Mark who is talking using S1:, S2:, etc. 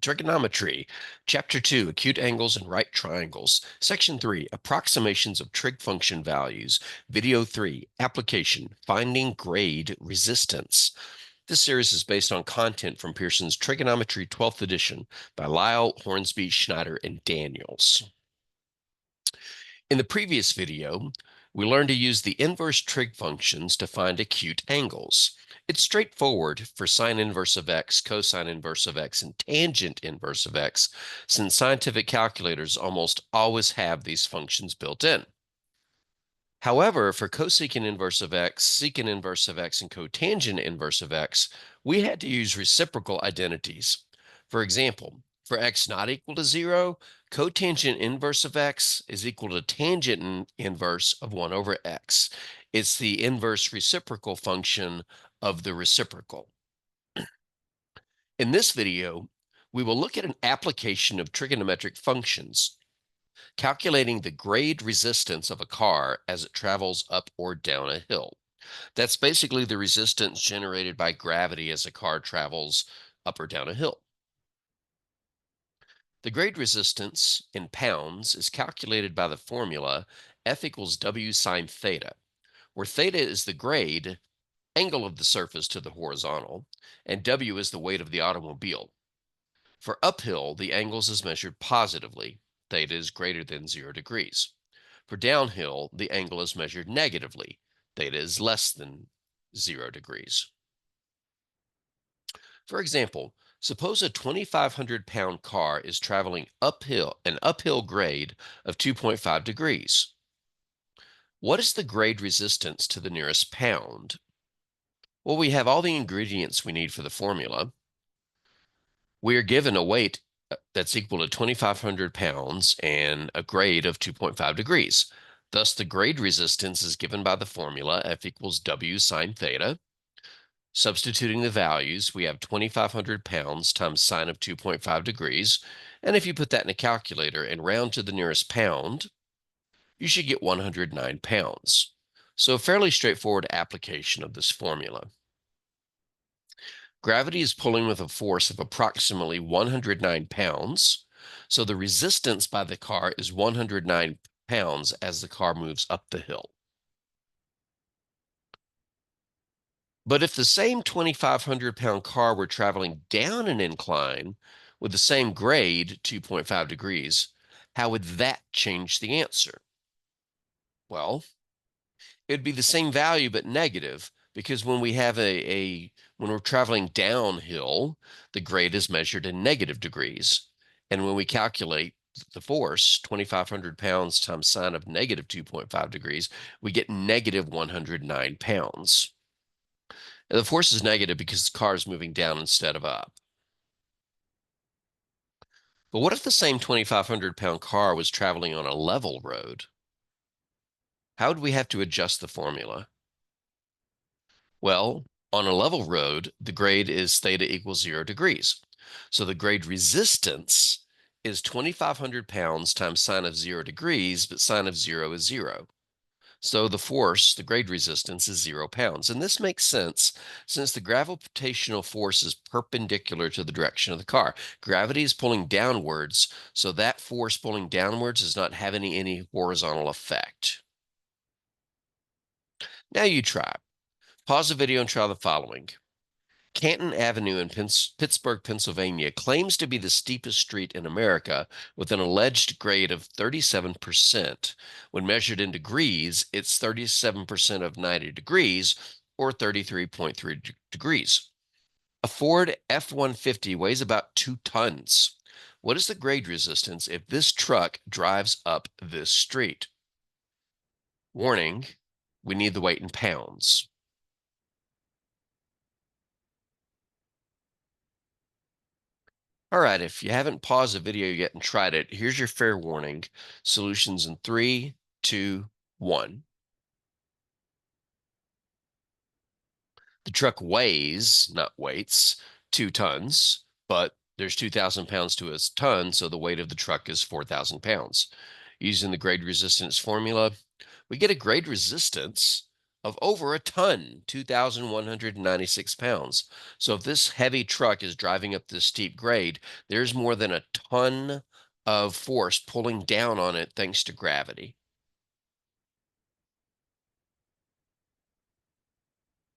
S1: Trigonometry, Chapter 2, Acute Angles and Right Triangles, Section 3, Approximations of Trig Function Values, Video 3, Application, Finding Grade Resistance. This series is based on content from Pearson's Trigonometry 12th edition by Lial, Hornsby, Schneider, and Daniels. In the previous video, we learned to use the inverse trig functions to find acute angles. It's straightforward for sine inverse of x, cosine inverse of x, and tangent inverse of x, since scientific calculators almost always have these functions built in. However, for cosecant inverse of x, secant inverse of x, and cotangent inverse of x, we had to use reciprocal identities. For example, for x not equal to 0, cotangent inverse of x is equal to tangent inverse of 1 over x. It's the inverse reciprocal function of the reciprocal. In this video, we will look at an application of trigonometric functions, calculating the grade resistance of a car as it travels up or down a hill. That's basically the resistance generated by gravity as a car travels up or down a hill. The grade resistance in pounds is calculated by the formula F equals W sine theta, where theta is the grade angle of the surface to the horizontal, and W is the weight of the automobile. For uphill, the angles is measured positively. Theta is greater than 0 degrees. For downhill, the angle is measured negatively. Theta is less than 0 degrees. For example, suppose a 2,500-pound car is traveling uphill, an uphill grade of 2.5 degrees. What is the grade resistance to the nearest pound? Well, we have all the ingredients we need for the formula. We are given a weight that's equal to 2,500 pounds and a grade of 2.5 degrees. Thus, the grade resistance is given by the formula F equals W sine theta. Substituting the values, we have 2,500 pounds times sine of 2.5 degrees. And if you put that in a calculator and round to the nearest pound, you should get 109 pounds. So a fairly straightforward application of this formula. Gravity is pulling with a force of approximately 109 pounds. So the resistance by the car is 109 pounds as the car moves up the hill. But if the same 2,500-pound car were traveling down an incline with the same grade, 2.5 degrees, how would that change the answer? Well, it'd be the same value but negative, because when we have when we're traveling downhill, the grade is measured in negative degrees. And when we calculate the force, 2,500 pounds times sine of negative 2.5 degrees, we get negative 109 pounds. And the force is negative because the car is moving down instead of up. But what if the same 2,500-pound car was traveling on a level road? How would we have to adjust the formula? Well, on a level road, the grade is theta equals 0 degrees. So the grade resistance is 2,500 pounds times sine of 0 degrees, but sine of 0 is 0. So the force, the grade resistance, is 0 pounds. And this makes sense since the gravitational force is perpendicular to the direction of the car. Gravity is pulling downwards, so that force pulling downwards is not having any horizontal effect. Now you try. Pause the video and try the following. Canton Avenue in Pittsburgh, Pennsylvania claims to be the steepest street in America with an alleged grade of 37%. When measured in degrees, it's 37% of 90 degrees, or 33.3 degrees. A Ford F-150 weighs about 2 tons. What is the grade resistance if this truck drives up this street? Warning, we need the weight in pounds. All right, if you haven't paused the video yet and tried it, here's your fair warning. Solutions in 3, 2, 1. The truck weighs, not weights, 2 tons, but there's 2,000 pounds to a ton, so the weight of the truck is 4,000 pounds. Using the grade resistance formula, we get a grade resistance of over a ton, 2,196 pounds. So if this heavy truck is driving up this steep grade, there's more than a ton of force pulling down on it thanks to gravity.